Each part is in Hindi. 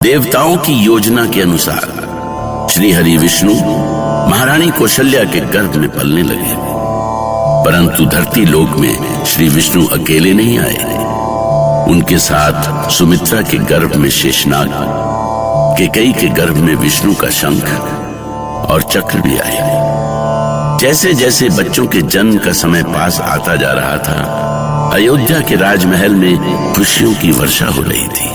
देवताओं की योजना के अनुसार श्री हरि विष्णु महारानी कौशल्या के गर्भ में पलने लगे। परंतु धरती लोक में श्री विष्णु अकेले नहीं आए। उनके साथ सुमित्रा के गर्भ में शेषनाग, केकई के गर्भ में विष्णु का शंख और चक्र भी आए। जैसे जैसे बच्चों के जन्म का समय पास आता जा रहा था, अयोध्या के राजमहल में खुशियों की वर्षा हो रही थी।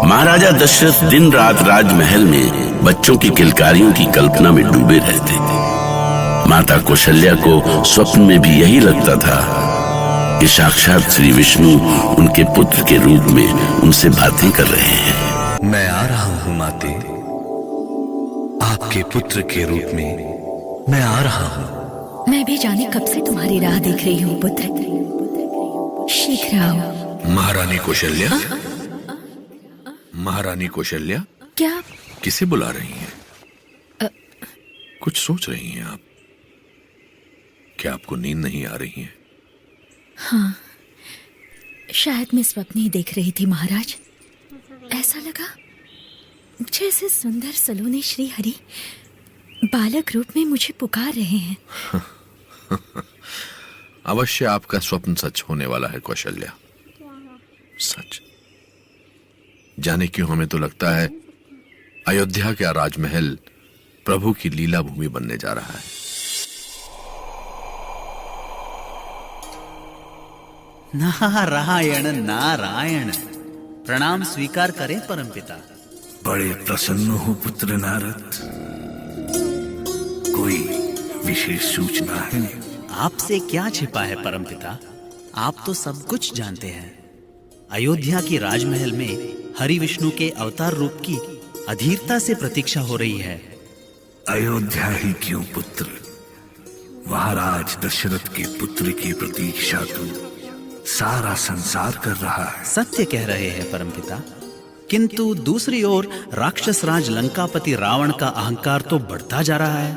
महाराजा दशरथ दिन रात राजमहल में बच्चों की किलकारियों की कल्पना में डूबे रहते थे। माता कौशल्या को स्वप्न में भी यही लगता था कि साक्षात श्री विष्णु उनके पुत्र के रूप में उनसे बातें कर रहे हैं। मैं आ रहा हूं माते, आपके पुत्र के रूप में मैं आ रहा हूं। मैं भी जाने कब से तुम्हारी राह देख रही हूँ पुत्र, शीघ्र आओ। महारानी कौशल्या, महारानी कौशल्या, क्या? किसे बुला रही हैं? कुछ सोच रही हैं आप? क्या आपको नींद नहीं आ रही है? हाँ, शायद मैं स्वप्न ही देख रही थी महाराज। ऐसा लगा जैसे सुंदर सलोने श्री हरि बालक रूप में मुझे पुकार रहे हैं। अवश्य आपका स्वप्न सच होने वाला है कौशल्या, सच। जाने क्यों हमें तो लगता है अयोध्या का राजमहल प्रभु की लीला भूमि बनने जा रहा है। नारायण नारायण, प्रणाम स्वीकार करें परमपिता। बड़े प्रसन्न हो पुत्र नारद। कोई विशेष सूचना है? आपसे क्या छिपा है परमपिता, आप तो सब कुछ जानते हैं। अयोध्या की राजमहल में हरि विष्णु के अवतार रूप की अधीरता से प्रतीक्षा हो रही है। अयोध्या ही क्यों पुत्र, महाराज दशरथ के पुत्र की प्रतीक्षा तो सारा संसार कर रहा है। सत्य कह रहे हैं परमपिता, किंतु दूसरी ओर राक्षस राज लंकापति रावण का अहंकार तो बढ़ता जा रहा है।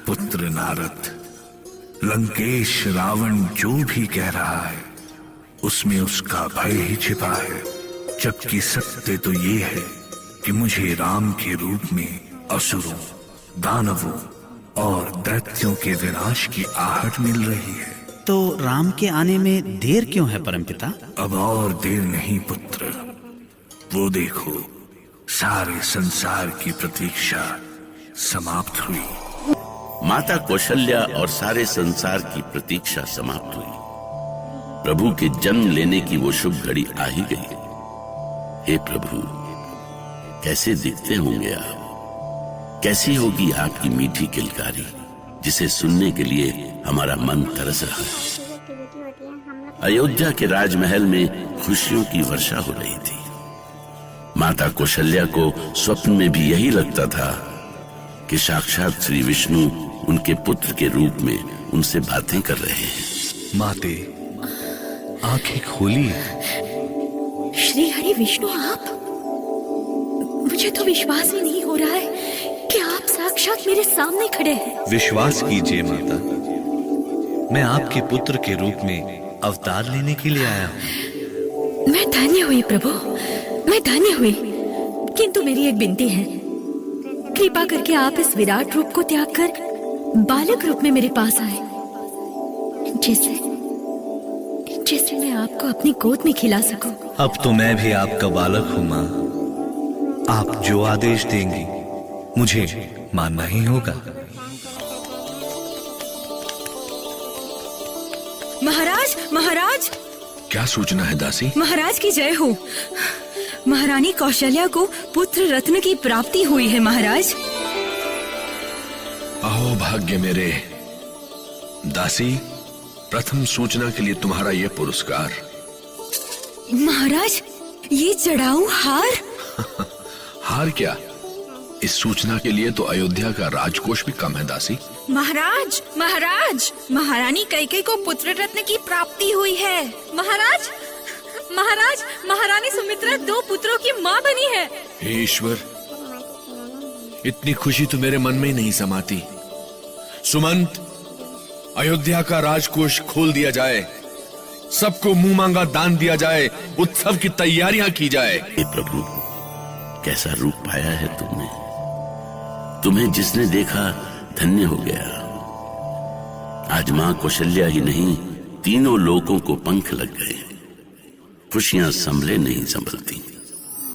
पुत्र नारद, लंकेश रावण जो भी कह रहा है उसमें उसका भय ही छिपा है, जबकि सत्य तो ये है कि मुझे राम के रूप में असुरों, दानवों और दैत्यों के विनाश की आहट मिल रही है। तो राम के आने में देर क्यों है परमपिता? अब और देर नहीं पुत्र, वो देखो सारे संसार की प्रतीक्षा समाप्त हुई। माता कौशल्या और सारे संसार की प्रतीक्षा समाप्त हुई। प्रभु के जन्म लेने की वो शुभ घड़ी आ ही गई। हे प्रभु, कैसे दिखते होंगे आप, कैसी होगी आपकी मीठी किलकारी, जिसे सुनने के लिए हमारा मन तरस रहा है। अयोध्या के राजमहल में खुशियों की वर्षा हो रही थी। माता कौशल्या को स्वप्न में भी यही लगता था कि साक्षात श्री विष्णु उनके पुत्र के रूप में उनसे बातें कर रहे हैं। माते, आंखें खोलिए। श्री हरि विष्णु आप? मुझे तो विश्वास ही नहीं हो रहा है कि आप साक्षात मेरे सामने खड़े हैं। विश्वास कीजिए माता, मैं आपके पुत्र के रूप में अवतार लेने के लिए आया हूँ। मैं धन्य हुई प्रभु, मैं धन्य हुई, किंतु मेरी एक विनती है, कृपा करके आप इस विराट रूप को त्याग कर बालक रूप में मेरे पास आए, जिससे मैं आपको अपनी गोद में खिला सकूं। अब तो मैं भी आपका बालक हूँ माँ। आप जो आदेश देंगी मुझे मानना ही होगा। महाराज, महाराज! क्या सूचना है दासी? महाराज की जय हो। महारानी कौशल्या को पुत्र रत्न की प्राप्ति हुई है महाराज। अहो भाग्य मेरे। दासी, प्रथम सूचना के लिए तुम्हारा यह पुरस्कार। महाराज, ये चढ़ाऊ हार? हार क्या, इस सूचना के लिए तो अयोध्या का राजकोष भी कम है दासी। महाराज, महाराज, महारानी कैकेयी को पुत्र रत्न की प्राप्ति हुई है। महाराज, महाराज, महारानी सुमित्रा 2 पुत्रों की माँ बनी है। हे ईश्वर, इतनी खुशी तो मेरे मन में ही नहीं समाती। सुमंत, अयोध्या का राजकोष खोल दिया जाए, सबको मुंह मांगा दान दिया जाए उत्सव की तैयारियां की जाए। हे प्रभु, कैसा रूप पाया है तुमने। तुम्हें जिसने देखा धन्य हो गया। आज मां कौशल्या ही नहीं, तीनों लोगों को पंख लग गए। खुशियां संभले नहीं संभलती।